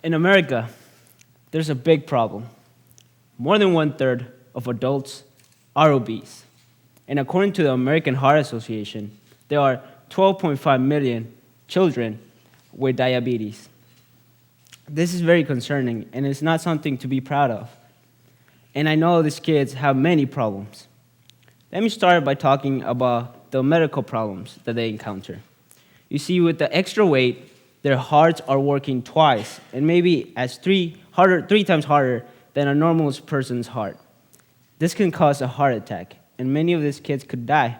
In America, there's a big problem. More than 1/3 of adults are obese. And according to the American Heart Association, there are 12.5 million children with diabetes. This is very concerning, and it's not something to be proud of. And I know these kids have many problems. Let me start by talking about the medical problems that they encounter. You see, with the extra weight, their hearts are working twice, and maybe as three times harder than a normal person's heart. This can cause a heart attack, and many of these kids could die.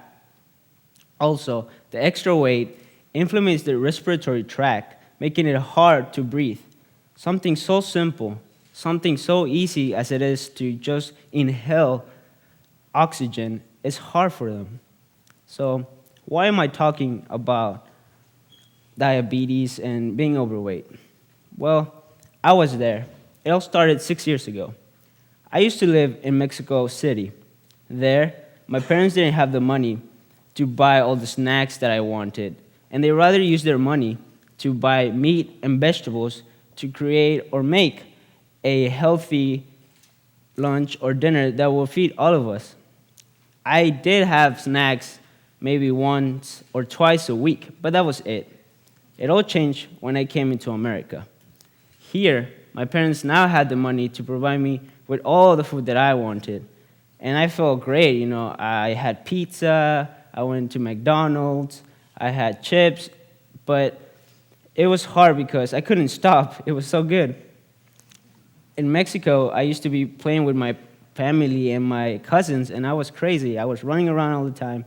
Also, the extra weight inflames the respiratory tract, making it hard to breathe. Something so simple, something so easy as it is to just inhale oxygen is hard for them. So, why am I talking about diabetes and being overweight? Well, I was there. It all started 6 years ago. I used to live in Mexico City. There, my parents didn't have the money to buy all the snacks that I wanted, and they rather use their money to buy meat and vegetables to create or make a healthy lunch or dinner that will feed all of us. I did have snacks maybe once or twice a week, but that was it. It all changed when I came into America. Here, my parents now had the money to provide me with all the food that I wanted. And I felt great, I had pizza, I went to McDonald's, I had chips, but it was hard because I couldn't stop. It was so good. In Mexico, I used to be playing with my family and my cousins, and I was crazy. I was running around all the time,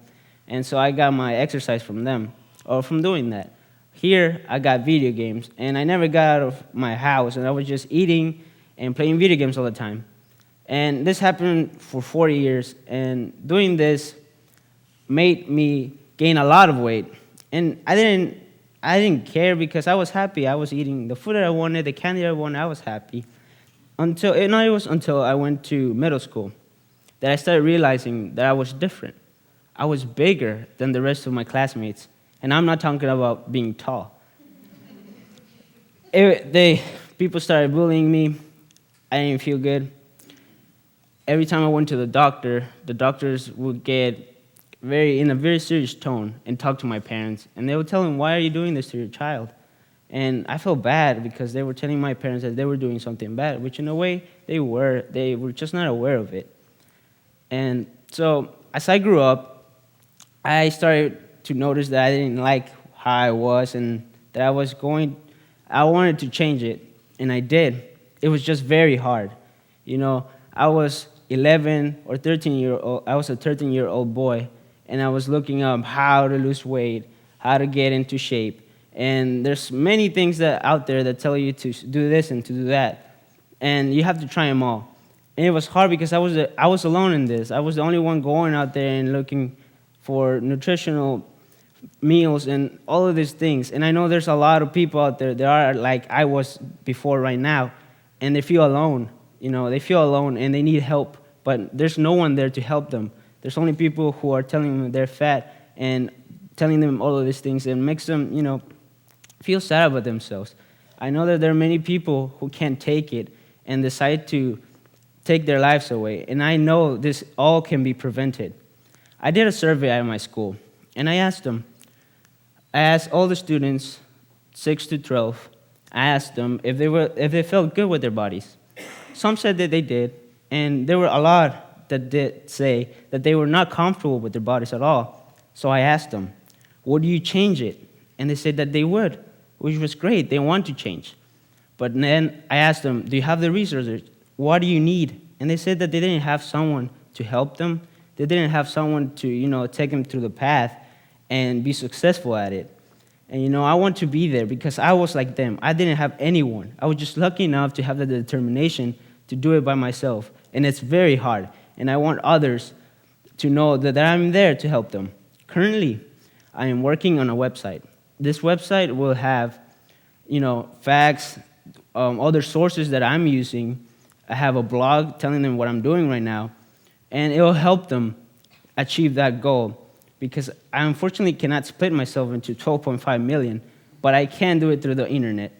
and so I got my exercise from them, or from doing that. Here, I got video games, and I never got out of my house, and I was just eating and playing video games all the time. And this happened for 4 years, and doing this made me gain a lot of weight. And I didn't care because I was happy. I was eating the food that I wanted, the candy that I wanted, I was happy. It was until I went to middle school that I started realizing that I was different. I was bigger than the rest of my classmates. And I'm not talking about being tall. People started bullying me. I didn't feel good. Every time I went to the doctors would get in a very serious tone and talk to my parents. And they would tell them, "Why are you doing this to your child?" And I felt bad because they were telling my parents that they were doing something bad, which in a way they were. They were just not aware of it. And so as I grew up, I started to notice that I didn't like how I was and that I wanted to change it, and I did. It was just very hard. I was 11 or 13-year-old, I was a 13-year-old boy, and I was looking up how to lose weight, how to get into shape. And there's many things out there that tell you to do this and to do that, and you have to try them all. And it was hard because I was alone in this. I was the only one going out there and looking for nutritional meals and all of these things. And I know there's a lot of people out there that are like I was before right now, and they feel alone. They feel alone and they need help, but there's no one there to help them. There's only people who are telling them they're fat and telling them all of these things, and makes them, feel sad about themselves. I know that there are many people who can't take it and decide to take their lives away, and I know this all can be prevented. I did a survey at my school, and I asked all the students, 6 to 12, I asked them if they felt good with their bodies. Some said that they did, and there were a lot that did say that they were not comfortable with their bodies at all. So I asked them, would you change it? And they said that they would, which was great. They want to change. But then I asked them, do you have the resources? What do you need? And they said that they didn't have someone to help them. They didn't have someone to, take them through the path and be successful at it. And, I want to be there because I was like them. I didn't have anyone. I was just lucky enough to have the determination to do it by myself. And it's very hard. And I want others to know that I'm there to help them. Currently, I am working on a website. This website will have, facts, other sources that I'm using. I have a blog telling them what I'm doing right now. And it will help them achieve that goal. Because I unfortunately cannot split myself into 12.5 million, but I can do it through the internet.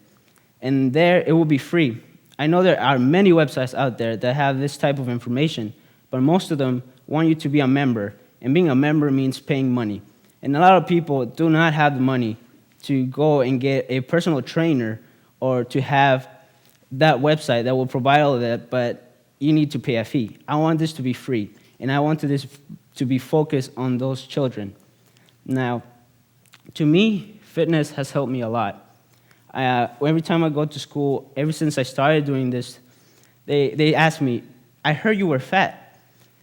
and there it will be free. I know there are many websites out there that have this type of information, but most of them want you to be a member, and being a member means paying money. And a lot of people do not have the money to go and get a personal trainer or to have that website that will provide all of that, but you need to pay a fee. I want this to be free, and I want this to be focused on those children. Now, to me, fitness has helped me a lot. Every time I go to school, ever since I started doing this, they ask me, I heard you were fat.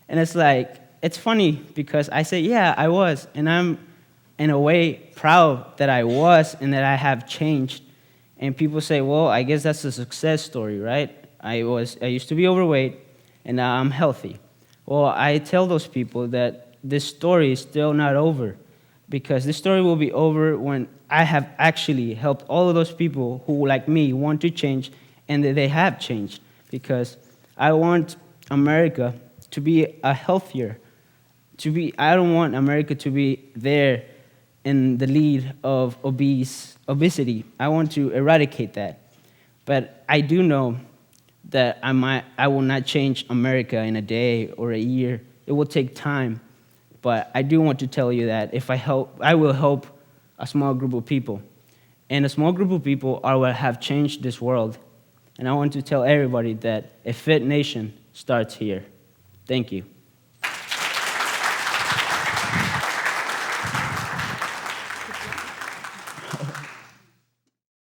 And it's like, it's funny because I say, yeah, I was. And I'm, in a way, proud that I was and that I have changed. And people say, well, I guess that's a success story, right? I used to be overweight, and now I'm healthy. Well, I tell those people that this story is still not over, because this story will be over when I have actually helped all of those people who, like me, want to change, and that they have changed. Because I want America to be a healthier, I don't want America to be there in the lead of obesity. I want to eradicate that. But I do know that I will not change America in a day or a year. It will take time. But I do want to tell you that if I will help a small group of people. And a small group of people are what have changed this world. And I want to tell everybody that a fit nation starts here. Thank you.